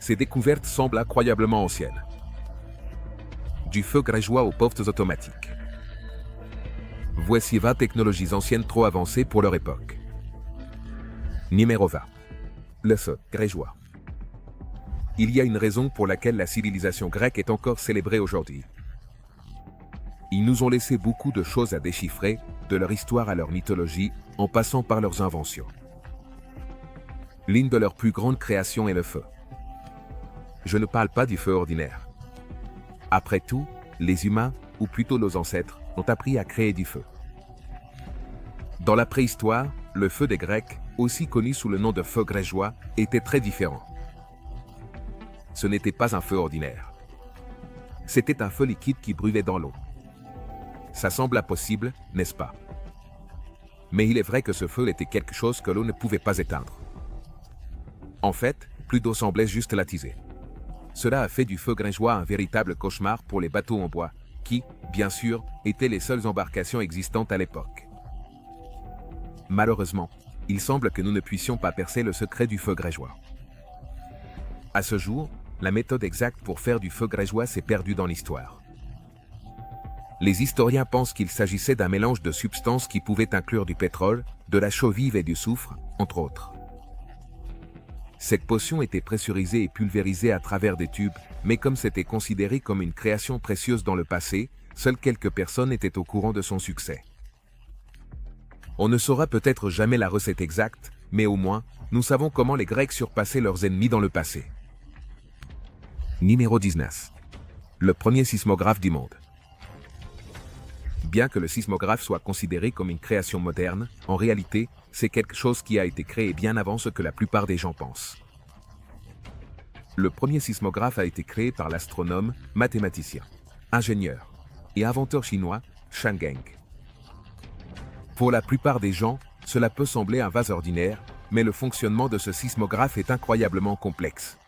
Ces découvertes semblent incroyablement anciennes. Du feu grégeois aux portes automatiques. Voici 20 technologies anciennes trop avancées pour leur époque. Numéro 20. Le feu grégeois. Il y a une raison pour laquelle la civilisation grecque est encore célébrée aujourd'hui. Ils nous ont laissé beaucoup de choses à déchiffrer, de leur histoire à leur mythologie, en passant par leurs inventions. L'une de leurs plus grandes créations est le feu. Je ne parle pas du feu ordinaire. Après tout, les humains, ou plutôt nos ancêtres, ont appris à créer du feu. Dans la préhistoire, le feu des Grecs, aussi connu sous le nom de feu grégeois, était très différent. Ce n'était pas un feu ordinaire. C'était un feu liquide qui brûlait dans l'eau. Ça semble impossible, n'est-ce pas? Mais il est vrai que ce feu était quelque chose que l'eau ne pouvait pas éteindre. En fait, plus d'eau semblait juste l'attiser. Cela a fait du feu grégeois un véritable cauchemar pour les bateaux en bois, qui, bien sûr, étaient les seules embarcations existantes à l'époque. Malheureusement, il semble que nous ne puissions pas percer le secret du feu grégeois. À ce jour, la méthode exacte pour faire du feu grégeois s'est perdue dans l'histoire. Les historiens pensent qu'il s'agissait d'un mélange de substances qui pouvaient inclure du pétrole, de la chaux vive et du soufre, entre autres. Cette potion était pressurisée et pulvérisée à travers des tubes, mais comme c'était considéré comme une création précieuse dans le passé, seules quelques personnes étaient au courant de son succès. On ne saura peut-être jamais la recette exacte, mais au moins, nous savons comment les Grecs surpassaient leurs ennemis dans le passé. Numéro 19. Le premier sismographe du monde. Bien que le sismographe soit considéré comme une création moderne, en réalité, c'est quelque chose qui a été créé bien avant ce que la plupart des gens pensent. Le premier sismographe a été créé par l'astronome, mathématicien, ingénieur et inventeur chinois, Chang Geng. Pour la plupart des gens, cela peut sembler un vase ordinaire, mais le fonctionnement de ce sismographe est incroyablement complexe.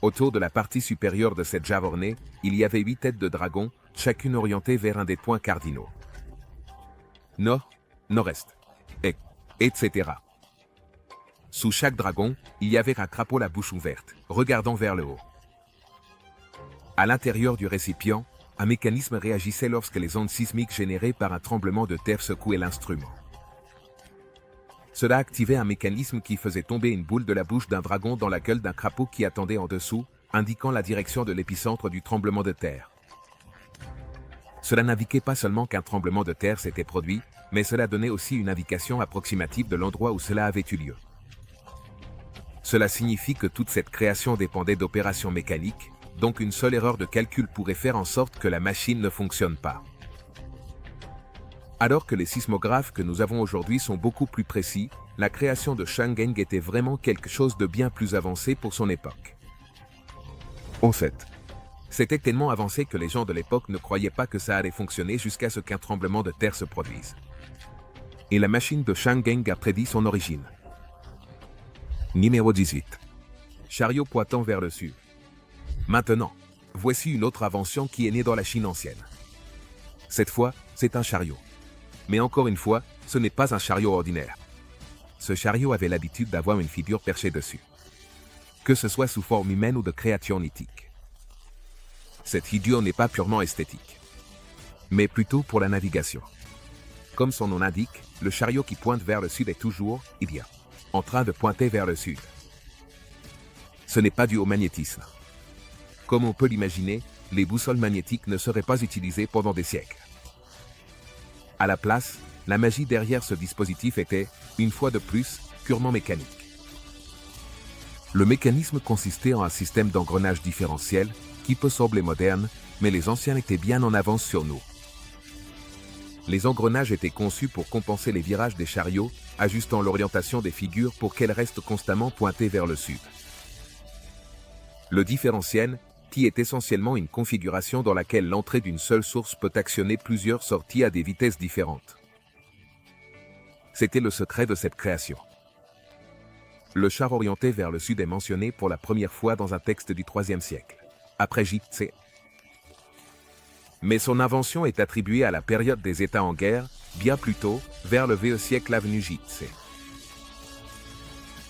Autour de la partie supérieure de cette jarre ornée, il y avait 8 têtes de dragon, chacune orientée vers un des points cardinaux. Nord, nord-est, etc. Sous chaque dragon, il y avait un crapaud la bouche ouverte, regardant vers le haut. À l'intérieur du récipient, un mécanisme réagissait lorsque les ondes sismiques générées par un tremblement de terre secouaient l'instrument. Cela activait un mécanisme qui faisait tomber une boule de la bouche d'un dragon dans la gueule d'un crapaud qui attendait en dessous, indiquant la direction de l'épicentre du tremblement de terre. Cela n'indiquait pas seulement qu'un tremblement de terre s'était produit, mais cela donnait aussi une indication approximative de l'endroit où cela avait eu lieu. Cela signifie que toute cette création dépendait d'opérations mécaniques, donc une seule erreur de calcul pourrait faire en sorte que la machine ne fonctionne pas. Alors que les sismographes que nous avons aujourd'hui sont beaucoup plus précis, la création de Chang Geng était vraiment quelque chose de bien plus avancé pour son époque. En fait, c'était tellement avancé que les gens de l'époque ne croyaient pas que ça allait fonctionner jusqu'à ce qu'un tremblement de terre se produise. Et la machine de Chang Geng a prédit son origine. Numéro 18. Chariot pointant vers le sud. Maintenant, voici une autre invention qui est née dans la Chine ancienne. Cette fois, c'est un chariot. Mais encore une fois, ce n'est pas un chariot ordinaire. Ce chariot avait l'habitude d'avoir une figure perchée dessus. Que ce soit sous forme humaine ou de créature mythique. Cette figure n'est pas purement esthétique, mais plutôt pour la navigation. Comme son nom l'indique, le chariot qui pointe vers le sud est toujours, en train de pointer vers le sud. Ce n'est pas dû au magnétisme. Comme on peut l'imaginer, les boussoles magnétiques ne seraient pas utilisées pendant des siècles. À la place, la magie derrière ce dispositif était, une fois de plus, purement mécanique. Le mécanisme consistait en un système d'engrenage différentiel qui peut sembler moderne, mais les anciens étaient bien en avance sur nous. Les engrenages étaient conçus pour compenser les virages des chariots, ajustant l'orientation des figures pour qu'elles restent constamment pointées vers le sud. Le différentiel, qui est essentiellement une configuration dans laquelle l'entrée d'une seule source peut actionner plusieurs sorties à des vitesses différentes. C'était le secret de cette création. Le char orienté vers le sud est mentionné pour la première fois dans un texte du IIIe siècle, après J.C. Mais son invention est attribuée à la période des États en guerre, bien plus tôt, vers le VE siècle avenue J.C.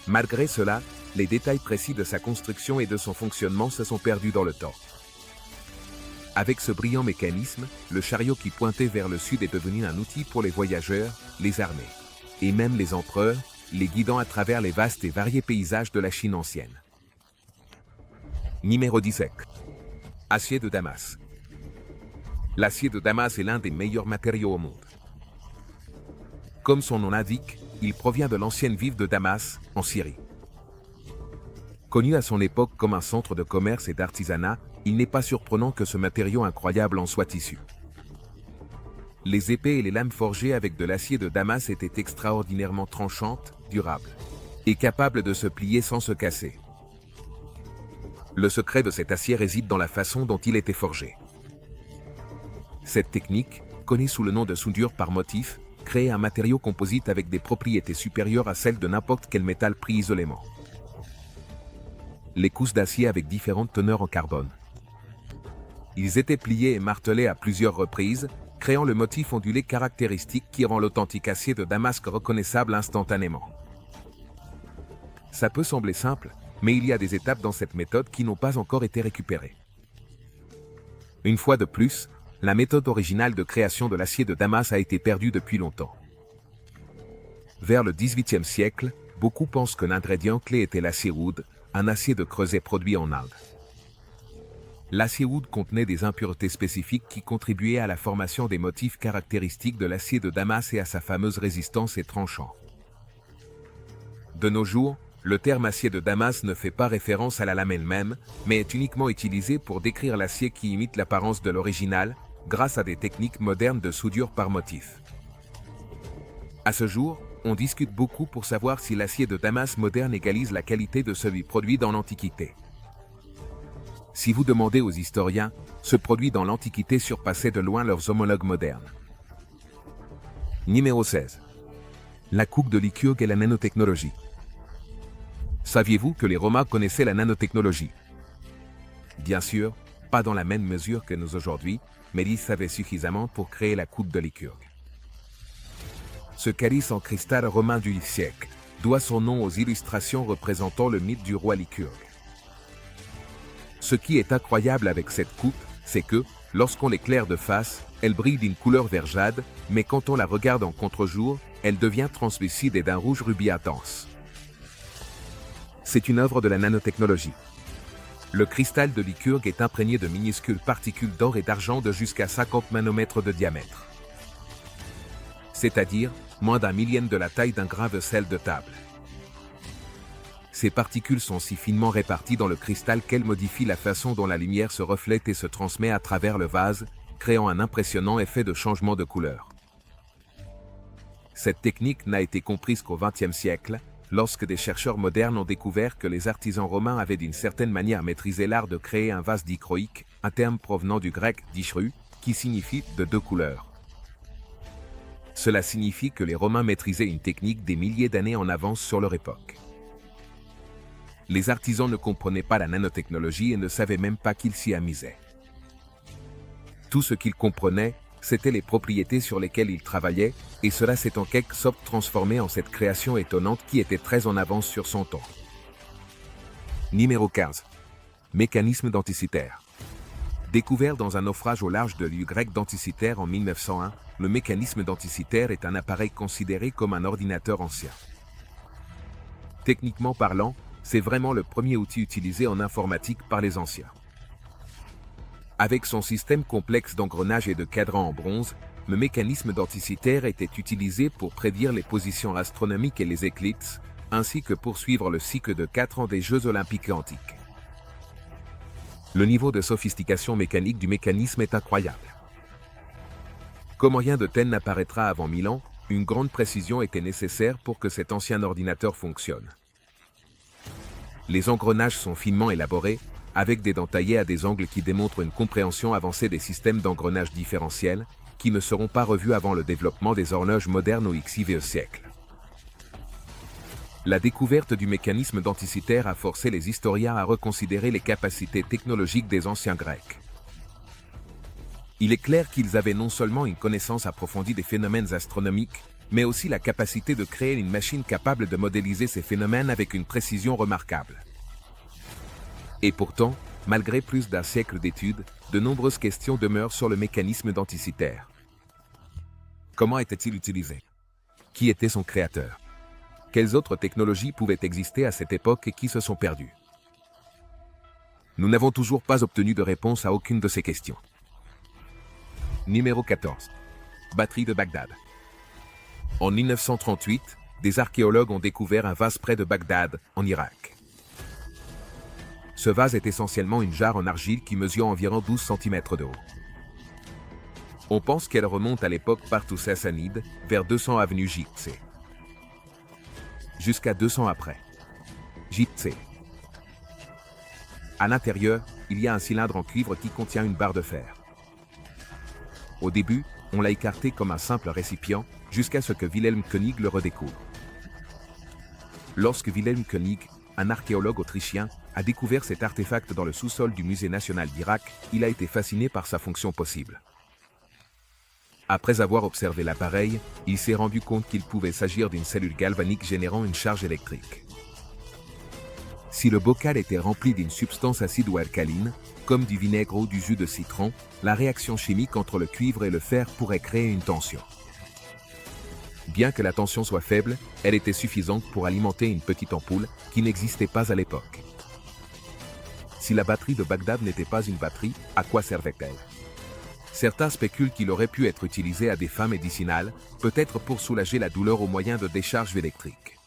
Malgré cela, les détails précis de sa construction et de son fonctionnement se sont perdus dans le temps. Avec ce brillant mécanisme, le chariot qui pointait vers le sud est devenu un outil pour les voyageurs, les armées, et même les empereurs, les guidant à travers les vastes et variés paysages de la Chine ancienne. Numéro 17. Acier de Damas. L'acier de Damas est l'un des meilleurs matériaux au monde. Comme son nom l'indique, il provient de l'ancienne ville de Damas, en Syrie. Connu à son époque comme un centre de commerce et d'artisanat, il n'est pas surprenant que ce matériau incroyable en soit issu. Les épées et les lames forgées avec de l'acier de Damas étaient extraordinairement tranchantes, durables, et capables de se plier sans se casser. Le secret de cet acier réside dans la façon dont il était forgé. Cette technique, connue sous le nom de soudure par motif, crée un matériau composite avec des propriétés supérieures à celles de n'importe quel métal pris isolément. Les cousses d'acier avec différentes teneurs en carbone. Ils étaient pliés et martelés à plusieurs reprises, créant le motif ondulé caractéristique qui rend l'authentique acier de Damas reconnaissable instantanément. Ça peut sembler simple, mais il y a des étapes dans cette méthode qui n'ont pas encore été récupérées. Une fois de plus, la méthode originale de création de l'acier de Damas a été perdue depuis longtemps. Vers le XVIIIe siècle, beaucoup pensent que l'ingrédient clé était l'acier oud, un acier de creuset produit en Inde. L'acier oud contenait des impuretés spécifiques qui contribuaient à la formation des motifs caractéristiques de l'acier de Damas et à sa fameuse résistance et tranchant. De nos jours, le terme acier de Damas ne fait pas référence à la lame elle-même, mais est uniquement utilisé pour décrire l'acier qui imite l'apparence de l'original, grâce à des techniques modernes de soudure par motif. À ce jour, on discute beaucoup pour savoir si l'acier de Damas moderne égalise la qualité de celui produit dans l'Antiquité. Si vous demandez aux historiens, ce produit dans l'Antiquité surpassait de loin leurs homologues modernes. Numéro 16. La coupe de Lycurgue et la nanotechnologie. Saviez-vous que les Romains connaissaient la nanotechnologie? Bien sûr, pas dans la même mesure que nous aujourd'hui, mais ils savaient suffisamment pour créer la coupe de Lycurgue. Ce calice en cristal romain du siècle doit son nom aux illustrations représentant le mythe du roi Lycurgue. Ce qui est incroyable avec cette coupe, c'est que, lorsqu'on l'éclaire de face, elle brille d'une couleur vert jade, mais quand on la regarde en contre-jour, elle devient translucide et d'un rouge rubis intense. C'est une œuvre de la nanotechnologie. Le cristal de Lycurgue est imprégné de minuscules particules d'or et d'argent de jusqu'à 50 nanomètres de diamètre. C'est-à-dire, moins d'un millième de la taille d'un grain de sel de table. Ces particules sont si finement réparties dans le cristal qu'elles modifient la façon dont la lumière se reflète et se transmet à travers le vase, créant un impressionnant effet de changement de couleur. Cette technique n'a été comprise qu'au XXe siècle, lorsque des chercheurs modernes ont découvert que les artisans romains avaient d'une certaine manière maîtrisé l'art de créer un vase dichroïque, un terme provenant du grec dichru, qui signifie de deux couleurs. Cela signifie que les Romains maîtrisaient une technique des milliers d'années en avance sur leur époque. Les artisans ne comprenaient pas la nanotechnologie et ne savaient même pas qu'ils s'y amusaient. Tout ce qu'ils comprenaient, c'étaient les propriétés sur lesquelles ils travaillaient, et cela s'est en quelque sorte transformé en cette création étonnante qui était très en avance sur son temps. Numéro 15. Mécanisme denticitaire. Découvert dans un naufrage au large de l'île grecque d'Anticythère en 1901, le mécanisme denticitaire est un appareil considéré comme un ordinateur ancien. Techniquement parlant, c'est vraiment le premier outil utilisé en informatique par les anciens. Avec son système complexe d'engrenages et de cadrans en bronze, le mécanisme denticitaire était utilisé pour prédire les positions astronomiques et les éclipses, ainsi que pour suivre le cycle de 4 ans des Jeux olympiques antiques. Le niveau de sophistication mécanique du mécanisme est incroyable. Comme rien de tel n'apparaîtra avant 1000 ans, une grande précision était nécessaire pour que cet ancien ordinateur fonctionne. Les engrenages sont finement élaborés, avec des dents taillées à des angles qui démontrent une compréhension avancée des systèmes d'engrenages différentiels, qui ne seront pas revus avant le développement des horloges modernes au XIVe siècle. La découverte du mécanisme denticitaire a forcé les historiens à reconsidérer les capacités technologiques des anciens Grecs. Il est clair qu'ils avaient non seulement une connaissance approfondie des phénomènes astronomiques, mais aussi la capacité de créer une machine capable de modéliser ces phénomènes avec une précision remarquable. Et pourtant, malgré plus d'un siècle d'études, de nombreuses questions demeurent sur le mécanisme denticitaire. Comment était-il utilisé? Qui était son créateur? Quelles autres technologies pouvaient exister à cette époque et qui se sont perdues? Nous n'avons toujours pas obtenu de réponse à aucune de ces questions. Numéro 14. Batterie de Bagdad. En 1938, des archéologues ont découvert un vase près de Bagdad, en Irak. Ce vase est essentiellement une jarre en argile qui mesure environ 12 cm de haut. On pense qu'elle remonte à l'époque parthu-sassanide, vers 200 avenue Gypsé. Jusqu'à 200 après. Gypsé. À l'intérieur, il y a un cylindre en cuivre qui contient une barre de fer. Au début, on l'a écarté comme un simple récipient, jusqu'à ce que Wilhelm König le redécouvre. Lorsque Wilhelm König, un archéologue autrichien, a découvert cet artefact dans le sous-sol du Musée national d'Irak, il a été fasciné par sa fonction possible. Après avoir observé l'appareil, il s'est rendu compte qu'il pouvait s'agir d'une cellule galvanique générant une charge électrique. Si le bocal était rempli d'une substance acide ou alcaline, comme du vinaigre ou du jus de citron, la réaction chimique entre le cuivre et le fer pourrait créer une tension. Bien que la tension soit faible, elle était suffisante pour alimenter une petite ampoule qui n'existait pas à l'époque. Si la batterie de Bagdad n'était pas une batterie, à quoi servait-elle? Certains spéculent qu'il aurait pu être utilisé à des fins médicinales, peut-être pour soulager la douleur au moyen de décharges électriques.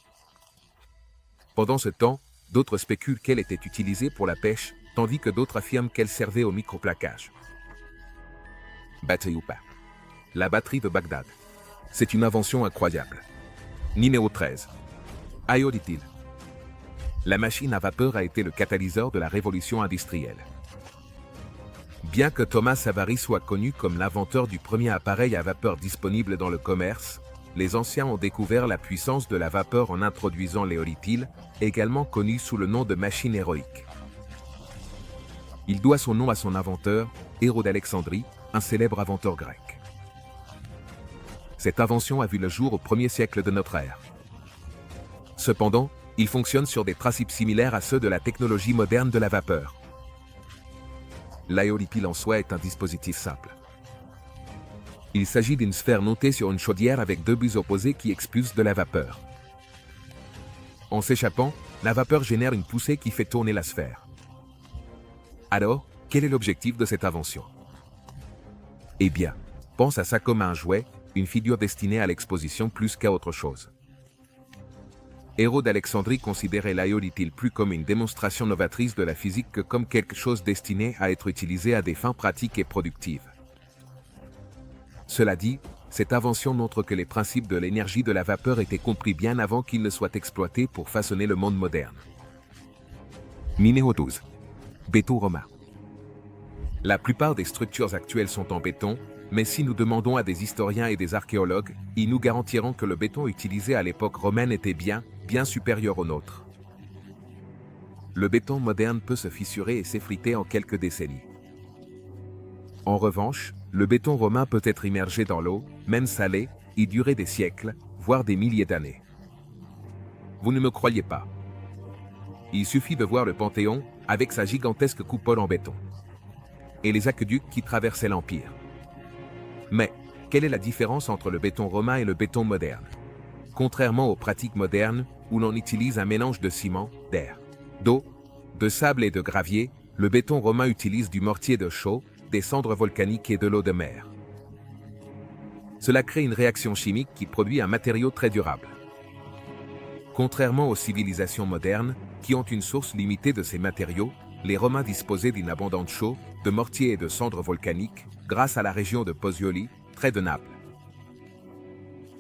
Pendant ce temps, d'autres spéculent qu'elle était utilisée pour la pêche, tandis que d'autres affirment qu'elle servait au microplaquage. Batterie ou pas? La batterie de Bagdad. C'est une invention incroyable. Numéro 13. Aéolithyle. La machine à vapeur a été le catalyseur de la révolution industrielle. Bien que Thomas Savary soit connu comme l'inventeur du premier appareil à vapeur disponible dans le commerce, les anciens ont découvert la puissance de la vapeur en introduisant l'éolithyle, également connu sous le nom de machine héroïque. Il doit son nom à son inventeur, Héros d'Alexandrie, un célèbre inventeur grec. Cette invention a vu le jour au 1er siècle de notre ère. Cependant, il fonctionne sur des principes similaires à ceux de la technologie moderne de la vapeur. L'aéolithyle en soi est un dispositif simple. Il s'agit d'une sphère montée sur une chaudière avec deux buts opposés qui expulsent de la vapeur. En s'échappant, la vapeur génère une poussée qui fait tourner la sphère. Alors, quel est l'objectif de cette invention? Eh bien, pense à ça comme à un jouet, une figure destinée à l'exposition plus qu'à autre chose. Héros d'Alexandrie considérait l'aéolithyle plus comme une démonstration novatrice de la physique que comme quelque chose destiné à être utilisé à des fins pratiques et productives. Cela dit, cette invention montre que les principes de l'énergie de la vapeur étaient compris bien avant qu'ils ne soient exploités pour façonner le monde moderne. Numéro 12. Béton romain. La plupart des structures actuelles sont en béton, mais si nous demandons à des historiens et des archéologues, ils nous garantiront que le béton utilisé à l'époque romaine était bien supérieur au nôtre. Le béton moderne peut se fissurer et s'effriter en quelques décennies. En revanche, le béton romain peut être immergé dans l'eau, même salée, y durer des siècles, voire des milliers d'années. Vous ne me croyez pas? Il suffit de voir le Panthéon, avec sa gigantesque coupole en béton. Et les aqueducs qui traversaient l'Empire. Mais, quelle est la différence entre le béton romain et le béton moderne? Contrairement aux pratiques modernes, où l'on utilise un mélange de ciment, d'air, d'eau, de sable et de gravier, le béton romain utilise du mortier de chaux, des cendres volcaniques et de l'eau de mer. Cela crée une réaction chimique qui produit un matériau très durable. Contrairement aux civilisations modernes, qui ont une source limitée de ces matériaux, les Romains disposaient d'une abondante chaux, de mortier et de cendres volcaniques, grâce à la région de Pozzuoli, près de Naples.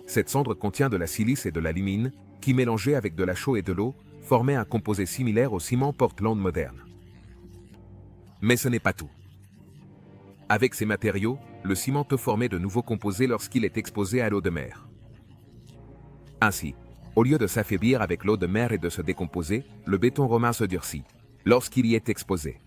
Cette cendre contient de la silice et de l'alumine, qui mélangés avec de la chaux et de l'eau, formaient un composé similaire au ciment Portland moderne. Mais ce n'est pas tout. Avec ces matériaux, le ciment peut former de nouveaux composés lorsqu'il est exposé à l'eau de mer. Ainsi, au lieu de s'affaiblir avec l'eau de mer et de se décomposer, le béton romain se durcit, lorsqu'il y est exposé.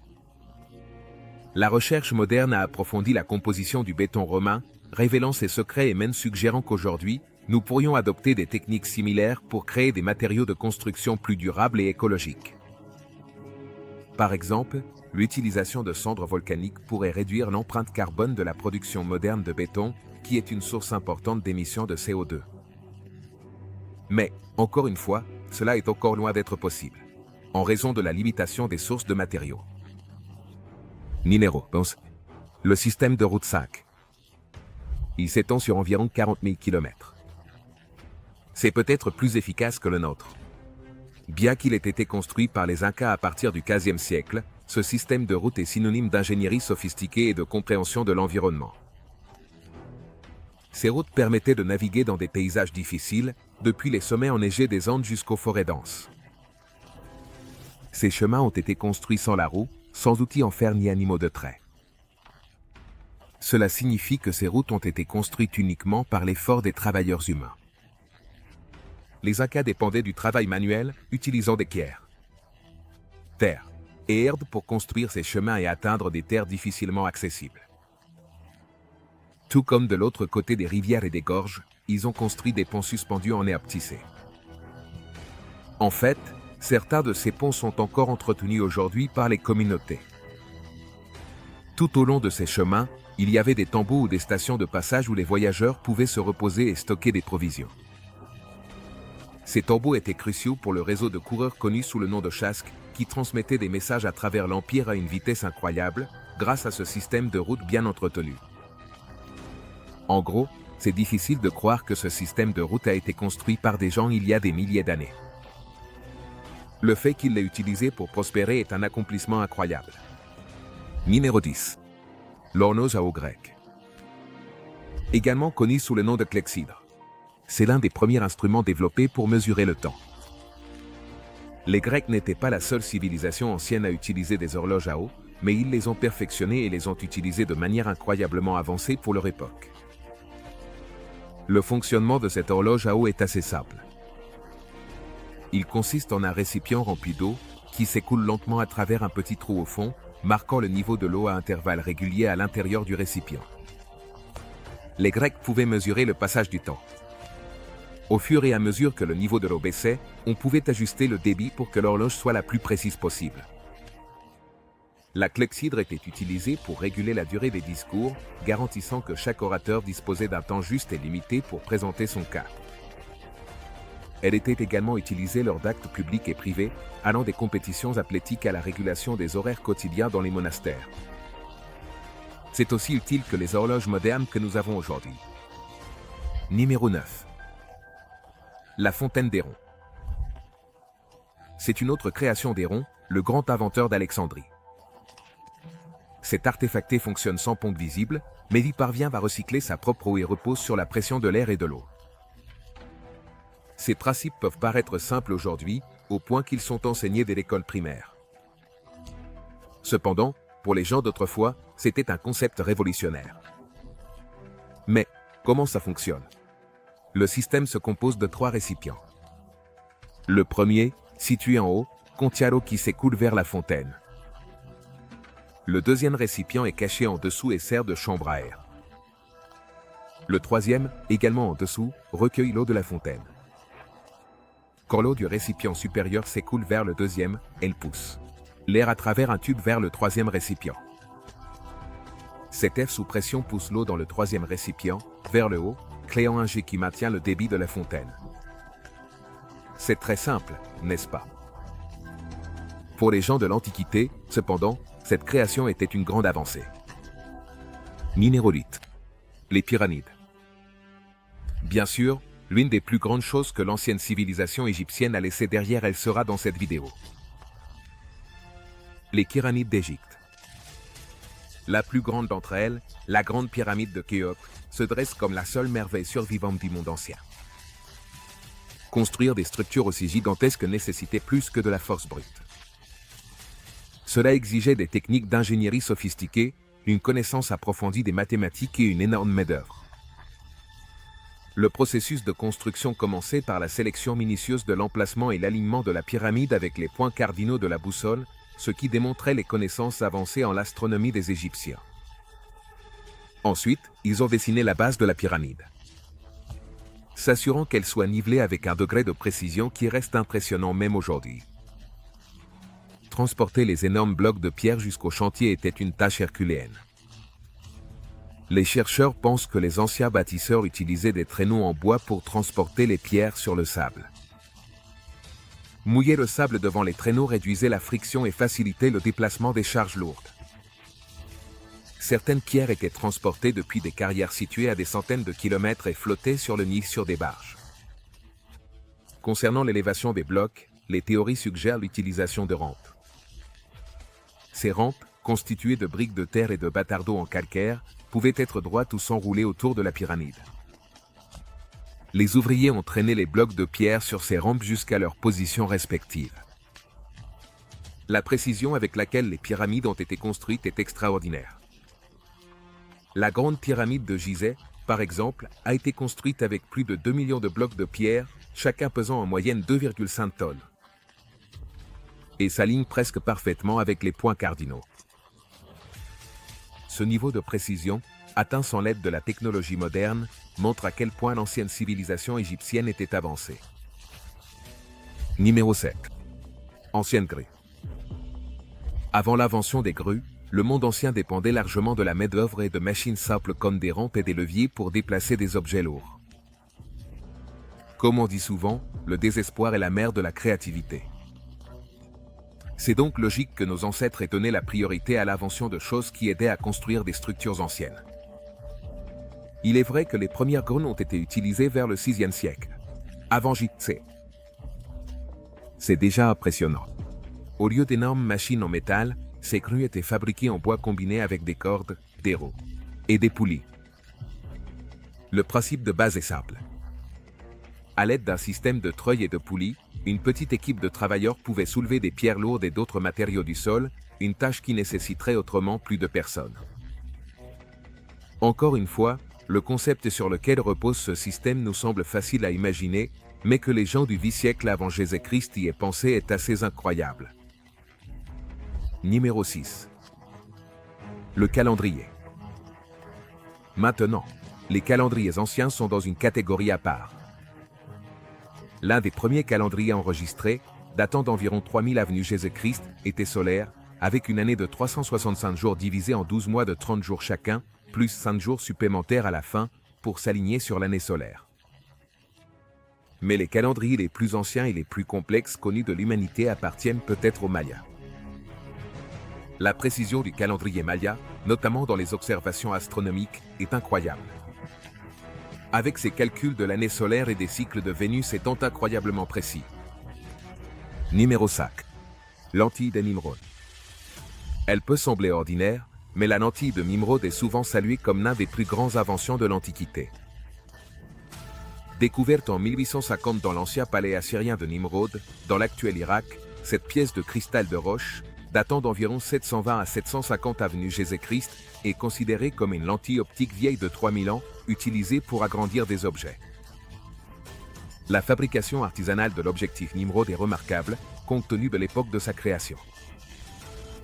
La recherche moderne a approfondi la composition du béton romain, révélant ses secrets et même suggérant qu'aujourd'hui, nous pourrions adopter des techniques similaires pour créer des matériaux de construction plus durables et écologiques. Par exemple, l'utilisation de cendres volcaniques pourrait réduire l'empreinte carbone de la production moderne de béton, qui est une source importante d'émissions de CO2. Mais, encore une fois, cela est encore loin d'être possible, en raison de la limitation des sources de matériaux. Numéro 11. Le système de route 5. Il s'étend sur environ 40 000 km. C'est peut-être plus efficace que le nôtre. Bien qu'il ait été construit par les Incas à partir du XVe siècle, ce système de route est synonyme d'ingénierie sophistiquée et de compréhension de l'environnement. Ces routes permettaient de naviguer dans des paysages difficiles, depuis les sommets enneigés des Andes jusqu'aux forêts denses. Ces chemins ont été construits sans la roue, sans outils en fer ni animaux de trait. Cela signifie que ces routes ont été construites uniquement par l'effort des travailleurs humains. Les Incas dépendaient du travail manuel, utilisant des pierres, terre et herbe pour construire ces chemins et atteindre des terres difficilement accessibles. Tout comme de l'autre côté des rivières et des gorges, ils ont construit des ponts suspendus en herbe tissée. En fait, certains de ces ponts sont encore entretenus aujourd'hui par les communautés. Tout au long de ces chemins, il y avait des tombeaux ou des stations de passage où les voyageurs pouvaient se reposer et stocker des provisions. Ces tombeaux étaient cruciaux pour le réseau de coureurs connu sous le nom de chasques, qui transmettaient des messages à travers l'Empire à une vitesse incroyable, grâce à ce système de route bien entretenu. En gros, c'est difficile de croire que ce système de route a été construit par des gens il y a des milliers d'années. Le fait qu'il l'ait utilisé pour prospérer est un accomplissement incroyable. Numéro 10. L'horloge à eau grecque. Également connu sous le nom de clepsydre. C'est l'un des premiers instruments développés pour mesurer le temps. Les Grecs n'étaient pas la seule civilisation ancienne à utiliser des horloges à eau, mais ils les ont perfectionnées et les ont utilisées de manière incroyablement avancée pour leur époque. Le fonctionnement de cette horloge à eau est assez simple. Il consiste en un récipient rempli d'eau, qui s'écoule lentement à travers un petit trou au fond, marquant le niveau de l'eau à intervalles réguliers à l'intérieur du récipient. Les Grecs pouvaient mesurer le passage du temps. Au fur et à mesure que le niveau de l'eau baissait, on pouvait ajuster le débit pour que l'horloge soit la plus précise possible. La clepsydre était utilisée pour réguler la durée des discours, garantissant que chaque orateur disposait d'un temps juste et limité pour présenter son cas. Elle était également utilisée lors d'actes publics et privés, allant des compétitions athlétiques à la régulation des horaires quotidiens dans les monastères. C'est aussi utile que les horloges modernes que nous avons aujourd'hui. Numéro 9. La fontaine d'Héron. C'est une autre création d'Héron, le grand inventeur d'Alexandrie. Cet artefacté fonctionne sans pompe visible, mais il parvient à recycler sa propre eau et repose sur la pression de l'air et de l'eau. Ces principes peuvent paraître simples aujourd'hui, au point qu'ils sont enseignés dès l'école primaire. Cependant, pour les gens d'autrefois, c'était un concept révolutionnaire. Mais, comment ça fonctionne ? Le système se compose de 3 récipients. Le premier, situé en haut, contient l'eau qui s'écoule vers la fontaine. Le deuxième récipient est caché en dessous et sert de chambre à air. Le troisième, également en dessous, recueille l'eau de la fontaine. Quand l'eau du récipient supérieur s'écoule vers le deuxième, elle pousse l'air à travers un tube vers le troisième récipient. Cet F sous pression pousse l'eau dans le troisième récipient, vers le haut, créant un jet qui maintient le débit de la fontaine. C'est très simple, n'est-ce pas? Pour les gens de l'Antiquité, cependant, cette création était une grande avancée. Numéro 8. Les pyramides. Bien sûr, l'une des plus grandes choses que l'ancienne civilisation égyptienne a laissé derrière elle sera dans cette vidéo. Les pyramides d'Égypte. La plus grande d'entre elles, la grande pyramide de Khéops, se dresse comme la seule merveille survivante du monde ancien. Construire des structures aussi gigantesques nécessitait plus que de la force brute. Cela exigeait des techniques d'ingénierie sophistiquées, une connaissance approfondie des mathématiques et une énorme main-d'œuvre. Le processus de construction commençait par la sélection minutieuse de l'emplacement et l'alignement de la pyramide avec les points cardinaux de la boussole, ce qui démontrait les connaissances avancées en l'astronomie des Égyptiens. Ensuite, ils ont dessiné la base de la pyramide. s'assurant qu'elle soit nivelée avec un degré de précision qui reste impressionnant même aujourd'hui. Transporter les énormes blocs de pierre jusqu'au chantier était une tâche herculéenne. Les chercheurs pensent que les anciens bâtisseurs utilisaient des traîneaux en bois pour transporter les pierres sur le sable. Mouiller le sable devant les traîneaux réduisait la friction et facilitait le déplacement des charges lourdes. Certaines pierres étaient transportées depuis des carrières situées à des centaines de kilomètres et flottaient sur le Nil sur des barges. Concernant l'élévation des blocs, les théories suggèrent l'utilisation de rampes. Ces rampes, constituées de briques de terre et de batardeaux en calcaire, pouvaient être droites ou s'enrouler autour de la pyramide. Les ouvriers ont traîné les blocs de pierre sur ces rampes jusqu'à leurs positions respectives. La précision avec laquelle les pyramides ont été construites est extraordinaire. La grande pyramide de Gizeh, par exemple, a été construite avec plus de 2 millions de blocs de pierre, chacun pesant en moyenne 2,5 tonnes. Et s'aligne presque parfaitement avec les points cardinaux. Ce niveau de précision, atteint sans l'aide de la technologie moderne, montre à quel point l'ancienne civilisation égyptienne était avancée. Numéro 7. Ancienne grue. Avant l'invention des grues, le monde ancien dépendait largement de la main-d'œuvre et de machines simples comme des rampes et des leviers pour déplacer des objets lourds. Comme on dit souvent, le désespoir est la mère de la créativité. C'est donc logique que nos ancêtres aient donné la priorité à l'invention de choses qui aidaient à construire des structures anciennes. Il est vrai que les premières grues ont été utilisées vers le VIe siècle, avant J.T. C'est déjà impressionnant. Au lieu d'énormes machines en métal, ces grues étaient fabriquées en bois combiné avec des cordes, des roues et des poulies. Le principe de base est simple. À l'aide d'un système de treuils et de poulies, une petite équipe de travailleurs pouvait soulever des pierres lourdes et d'autres matériaux du sol, une tâche qui nécessiterait autrement plus de personnes. Encore une fois, le concept sur lequel repose ce système nous semble facile à imaginer, mais que les gens du 8 siècle avant Jésus-Christ y aient pensé est assez incroyable. Numéro 6. Le calendrier. Maintenant, les calendriers anciens sont dans une catégorie à part. L'un des premiers calendriers enregistrés, datant d'environ 3000 avant Jésus-Christ, était solaire, avec une année de 365 jours divisée en 12 mois de 30 jours chacun, plus 5 jours supplémentaires à la fin, pour s'aligner sur l'année solaire. Mais les calendriers les plus anciens et les plus complexes connus de l'humanité appartiennent peut-être aux Mayas. La précision du calendrier maya, notamment dans les observations astronomiques, est incroyable. Avec ses calculs de l'année solaire et des cycles de Vénus étant incroyablement précis. Numéro 5. Lentille de Nimrod. Elle peut sembler ordinaire, mais la lentille de Nimrod est souvent saluée comme l'un des plus grands inventions de l'Antiquité. Découverte en 1850 dans l'ancien palais assyrien de Nimrod, dans l'actuel Irak, cette pièce de cristal de roche, datant d'environ 720 à 750 avenue Jésus-Christ, est considérée comme une lentille optique vieille de 3000 ans, utilisée pour agrandir des objets. La fabrication artisanale de l'objectif Nimrod est remarquable, compte tenu de l'époque de sa création.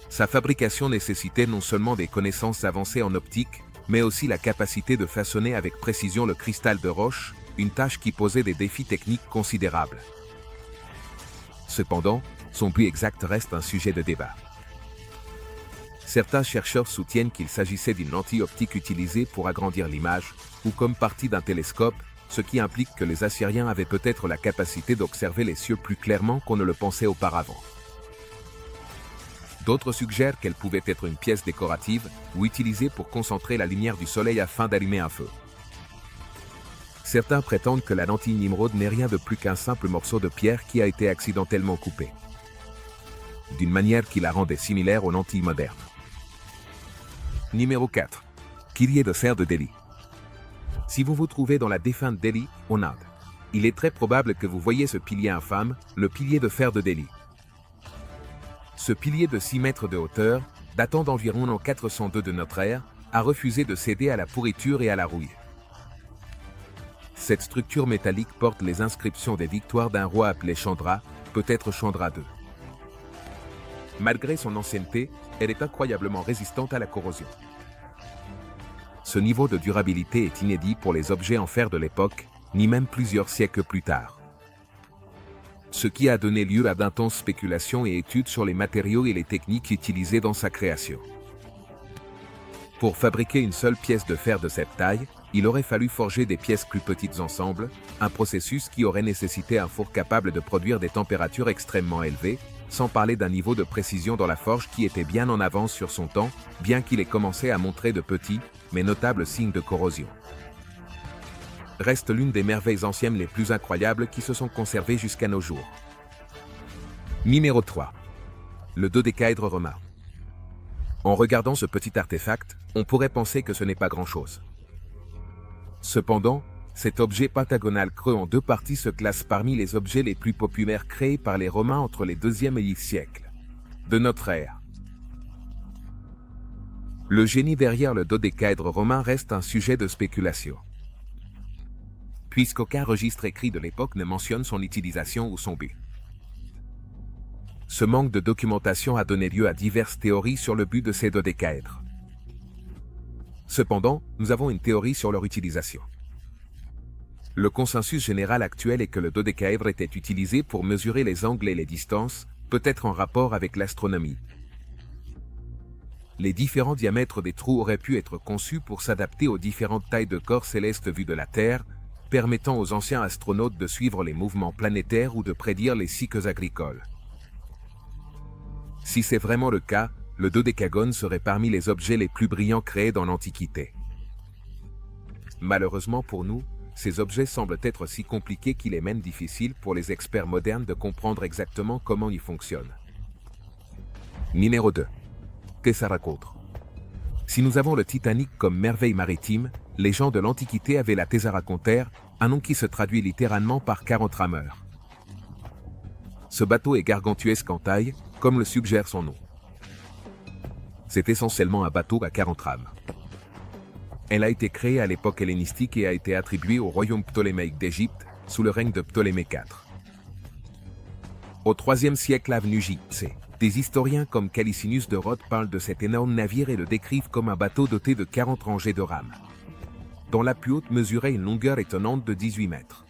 Sa fabrication nécessitait non seulement des connaissances avancées en optique, mais aussi la capacité de façonner avec précision le cristal de roche, une tâche qui posait des défis techniques considérables. Cependant, son but exact reste un sujet de débat. Certains chercheurs soutiennent qu'il s'agissait d'une lentille optique utilisée pour agrandir l'image, ou comme partie d'un télescope, ce qui implique que les Assyriens avaient peut-être la capacité d'observer les cieux plus clairement qu'on ne le pensait auparavant. D'autres suggèrent qu'elle pouvait être une pièce décorative ou utilisée pour concentrer la lumière du soleil afin d'allumer un feu. Certains prétendent que la lentille Nimrod n'est rien de plus qu'un simple morceau de pierre qui a été accidentellement coupé, d'une manière qui la rendait similaire aux lentilles modernes. Numéro 4. Pilier de fer de Delhi. Si vous vous trouvez dans la défunte Delhi, en Inde, il est très probable que vous voyez ce pilier infâme, le pilier de fer de Delhi. Ce pilier de 6 mètres de hauteur, datant d'environ l'an 402 de notre ère, a refusé de céder à la pourriture et à la rouille. Cette structure métallique porte les inscriptions des victoires d'un roi appelé Chandra, peut-être Chandra II. Malgré son ancienneté, elle est incroyablement résistante à la corrosion. Ce niveau de durabilité est inédit pour les objets en fer de l'époque, ni même plusieurs siècles plus tard. Ce qui a donné lieu à d'intenses spéculations et études sur les matériaux et les techniques utilisées dans sa création. Pour fabriquer une seule pièce de fer de cette taille, il aurait fallu forger des pièces plus petites ensemble, un processus qui aurait nécessité un four capable de produire des températures extrêmement élevées, sans parler d'un niveau de précision dans la forge qui était bien en avance sur son temps, bien qu'il ait commencé à montrer de petits, mais notables signes de corrosion. Reste l'une des merveilles anciennes les plus incroyables qui se sont conservées jusqu'à nos jours. Numéro 3. Le dodécaèdre romain. En regardant ce petit artefact, on pourrait penser que ce n'est pas grand-chose. Cependant, cet objet pentagonal creux en deux parties se classe parmi les objets les plus populaires créés par les Romains entre les 2e et 8e siècles de notre ère. Le génie derrière le dodécaèdre romain reste un sujet de spéculation, puisqu'aucun registre écrit de l'époque ne mentionne son utilisation ou son but. Ce manque de documentation a donné lieu à diverses théories sur le but de ces dodécaèdres. Cependant, nous avons une théorie sur leur utilisation. Le consensus général actuel est que le dodécaèdre était utilisé pour mesurer les angles et les distances, peut-être en rapport avec l'astronomie. Les différents diamètres des trous auraient pu être conçus pour s'adapter aux différentes tailles de corps célestes vues de la Terre, permettant aux anciens astronautes de suivre les mouvements planétaires ou de prédire les cycles agricoles. Si c'est vraiment le cas, le dodécagone serait parmi les objets les plus brillants créés dans l'Antiquité. Malheureusement pour nous, ces objets semblent être si compliqués qu'il est même difficile pour les experts modernes de comprendre exactement comment ils fonctionnent. Numéro 2. Tessaraconte. Si nous avons le Titanic comme merveille maritime, les gens de l'Antiquité avaient la Tessaracontaire, un nom qui se traduit littéralement par 40 rameurs. Ce bateau est gargantuesque en taille, comme le suggère son nom. C'est essentiellement un bateau à 40 rames. Elle a été créée à l'époque hellénistique et a été attribuée au royaume ptolémaïque d'Égypte, sous le règne de Ptolémée IV. Au IIIe siècle avenue JC, des historiens comme Calicinus de Rhodes parlent de cet énorme navire et le décrivent comme un bateau doté de 40 rangées de rames, dont la plus haute mesurait une longueur étonnante de 18 mètres.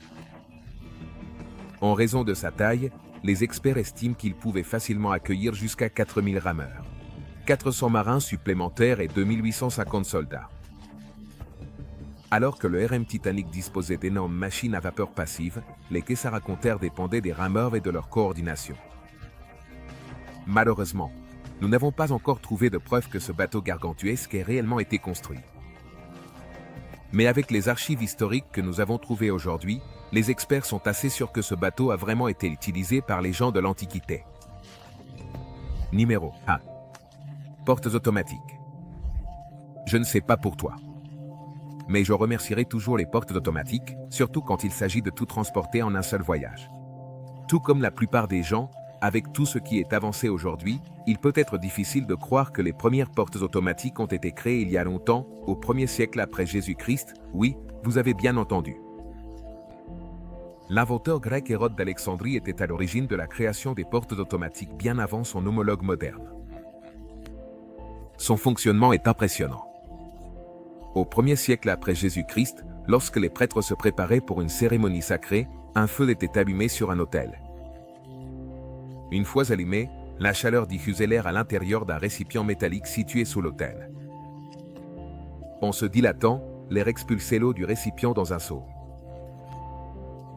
En raison de sa taille, les experts estiment qu'il pouvait facilement accueillir jusqu'à 4000 rameurs, 400 marins supplémentaires et 2850 soldats. Alors que le RM Titanic disposait d'énormes machines à vapeur passive, les Tessaracontaires dépendaient des rameurs et de leur coordination. Malheureusement, nous n'avons pas encore trouvé de preuve que ce bateau gargantuesque ait réellement été construit. Mais avec les archives historiques que nous avons trouvées aujourd'hui, les experts sont assez sûrs que ce bateau a vraiment été utilisé par les gens de l'Antiquité. Numéro 1. Portes automatiques. Je ne sais pas pour toi, mais je remercierai toujours les portes automatiques, surtout quand il s'agit de tout transporter en un seul voyage. Tout comme la plupart des gens, avec tout ce qui est avancé aujourd'hui, il peut être difficile de croire que les premières portes automatiques ont été créées il y a longtemps, au 1er siècle après Jésus-Christ. Oui, vous avez bien entendu. L'inventeur grec Hérode d'Alexandrie était à l'origine de la création des portes automatiques bien avant son homologue moderne. Son fonctionnement est impressionnant. Au 1er siècle après Jésus-Christ, lorsque les prêtres se préparaient pour une cérémonie sacrée, un feu était allumé sur un autel. Une fois allumé, la chaleur diffusait l'air à l'intérieur d'un récipient métallique situé sous l'autel. En se dilatant, l'air expulsait l'eau du récipient dans un seau.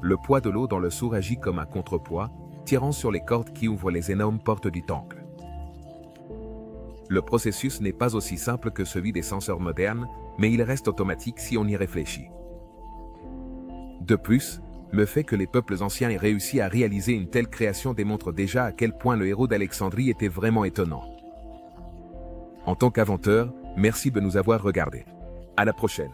Le poids de l'eau dans le seau agit comme un contrepoids, tirant sur les cordes qui ouvrent les énormes portes du temple. Le processus n'est pas aussi simple que celui des senseurs modernes, mais il reste automatique si on y réfléchit. De plus, le fait que les peuples anciens aient réussi à réaliser une telle création démontre déjà à quel point le héros d'Alexandrie était vraiment étonnant. En tant qu'inventeur, merci de nous avoir regardés. À la prochaine.